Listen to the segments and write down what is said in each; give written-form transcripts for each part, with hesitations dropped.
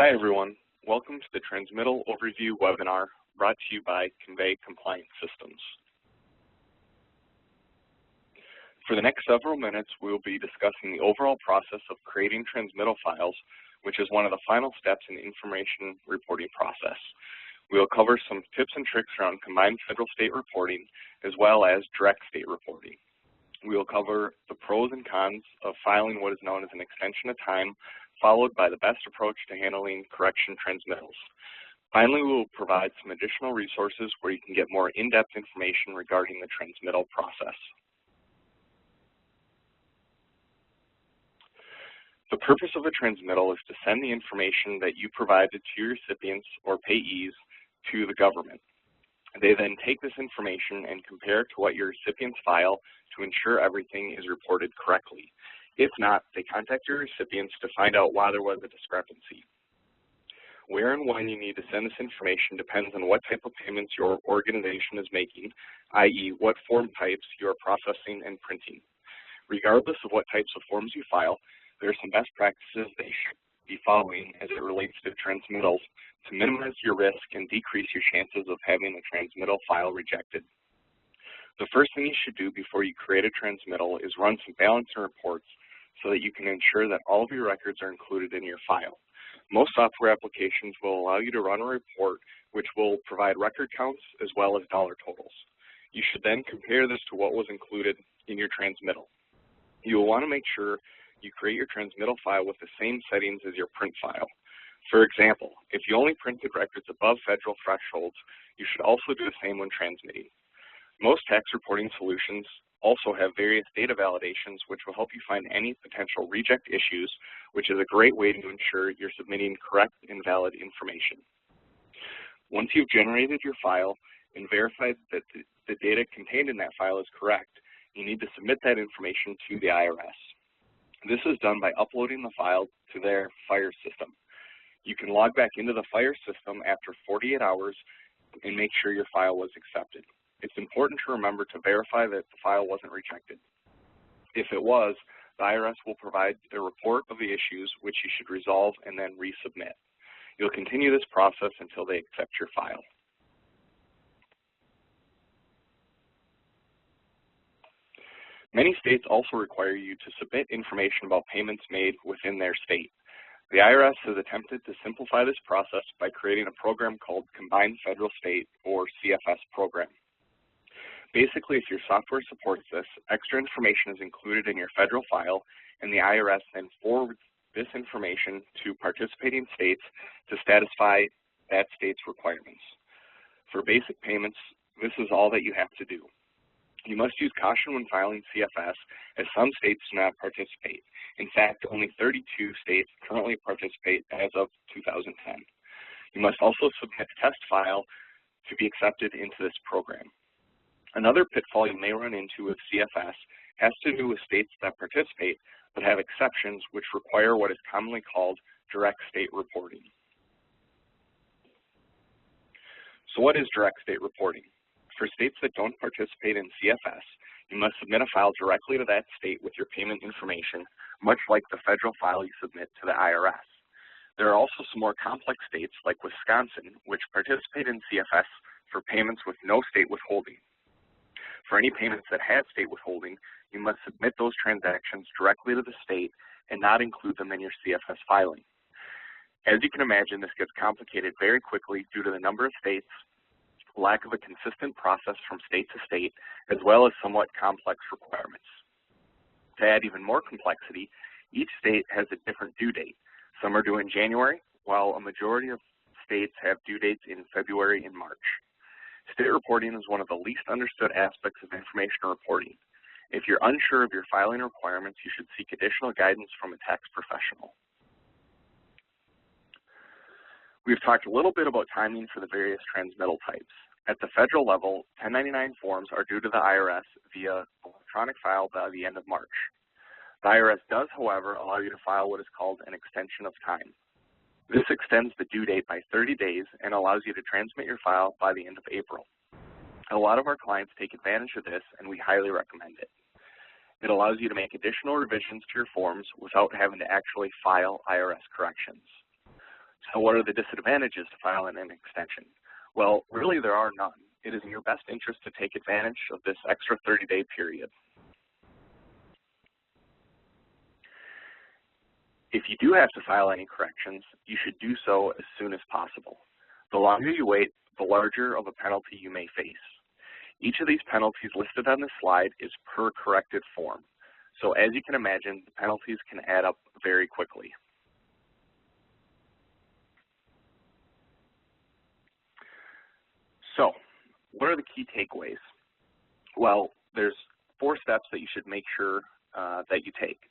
Hi everyone, welcome to the Transmittal Overview webinar brought to you by Convey Compliance Systems. For the next several minutes, we will be discussing the overall process of creating transmittal files, which is one of the final steps in the information reporting process. We will cover some tips and tricks around combined federal state reporting, as well as direct state reporting. We will cover the pros and cons of filing what is known as an extension of time, followed by the best approach to handling correction transmittals. Finally, we will provide some additional resources where you can get more in-depth information regarding the transmittal process. The purpose of a transmittal is to send the information that you provided to your recipients or payees to the government. They then take this information and compare it to what your recipients file to ensure everything is reported correctly. If not, they contact your recipients to find out why there was a discrepancy. Where and when you need to send this information depends on what type of payments your organization is making, i.e. what form types you are processing and printing. Regardless of what types of forms you file, there are some best practices they should be following as it relates to transmittals to minimize your risk and decrease your chances of having a transmittal file rejected. The first thing you should do before you create a transmittal is run some balancing reports so that you can ensure that all of your records are included in your file. Most software applications will allow you to run a report which will provide record counts as well as dollar totals. You should then compare this to what was included in your transmittal. You will want to make sure you create your transmittal file with the same settings as your print file. For example, if you only printed records above federal thresholds, you should also do the same when transmitting. Most tax reporting solutions also have various data validations which will help you find any potential reject issues, which is a great way to ensure you're submitting correct and valid information. Once you've generated your file and verified that the data contained in that file is correct, you need to submit that information to the IRS. This is done by uploading the file to their FIRE system. You can log back into the FIRE system after 48 hours and make sure your file was accepted. It's important to remember to verify that the file wasn't rejected. If it was, the IRS will provide a report of the issues which you should resolve and then resubmit. You'll continue this process until they accept your file. Many states also require you to submit information about payments made within their state. The IRS has attempted to simplify this process by creating a program called Combined Federal State, or CFS program. Basically, if your software supports this, extra information is included in your federal file, and the IRS then forwards this information to participating states to satisfy that state's requirements. For basic payments, this is all that you have to do. You must use caution when filing CFS, as some states do not participate. In fact, only 32 states currently participate as of 2010. You must also submit a test file to be accepted into this program. Another pitfall you may run into with CFS has to do with states that participate but have exceptions which require what is commonly called direct state reporting. So what is direct state reporting? For states that don't participate in CFS, you must submit a file directly to that state with your payment information, much like the federal file you submit to the IRS. There are also some more complex states like Wisconsin, which participate in CFS for payments with no state withholding. For any payments that have state withholding, you must submit those transactions directly to the state and not include them in your CFS filing. As you can imagine, this gets complicated very quickly due to the number of states, lack of a consistent process from state to state, as well as somewhat complex requirements. To add even more complexity, each state has a different due date. Some are due in January, while a majority of states have due dates in February and March. State reporting is one of the least understood aspects of information reporting. If you're unsure of your filing requirements, you should seek additional guidance from a tax professional. We've talked a little bit about timing for the various transmittal types. At the federal level, 1099 forms are due to the IRS via electronic file by the end of March. The IRS does, however, allow you to file what is called an extension of time. This extends the due date by 30 days and allows you to transmit your file by the end of April. A lot of our clients take advantage of this, and we highly recommend it. It allows you to make additional revisions to your forms without having to actually file IRS corrections. So what are the disadvantages to filing an extension? Well, really there are none. It is in your best interest to take advantage of this extra 30-day period. If you do have to file any corrections, you should do so as soon as possible. The longer you wait, the larger of a penalty you may face. Each of these penalties listed on this slide is per corrected form. So as you can imagine, the penalties can add up very quickly. So, what are the key takeaways? Well, there's 4 steps that you should make sure that you take.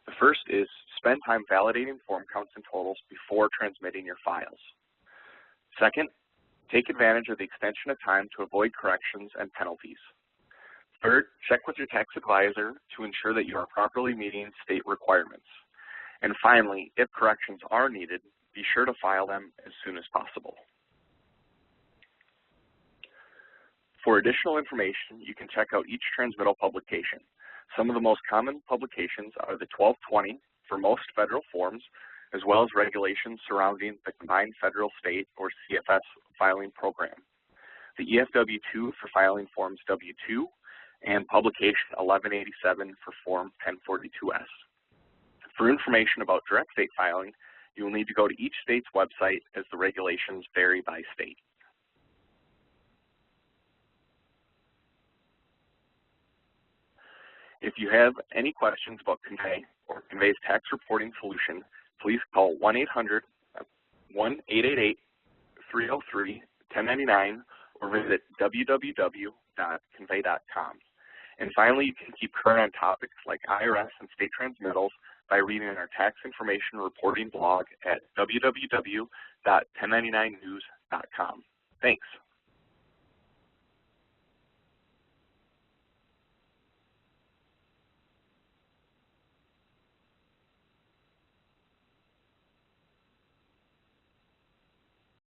The first is spend time validating form counts and totals before transmitting your files. Second, take advantage of the extension of time to avoid corrections and penalties. Third, check with your tax advisor to ensure that you are properly meeting state requirements. And finally, if corrections are needed, be sure to file them as soon as possible. For additional information, you can check out each transmittal publication. Some of the most common publications are the 1220 for most federal forms, as well as regulations surrounding the Combined Federal State or CFS filing program, the EFW2 for filing forms W2, and publication 1187 for form 1042S. For information about direct state filing, you will need to go to each state's website as the regulations vary by state. If you have any questions about Convey or Convey's tax reporting solution, please call 1-800-1-888-303-1099 or visit www.convey.com. And finally, you can keep current on topics like IRS and state transmittals by reading our tax information reporting blog at www.1099news.com. Thanks.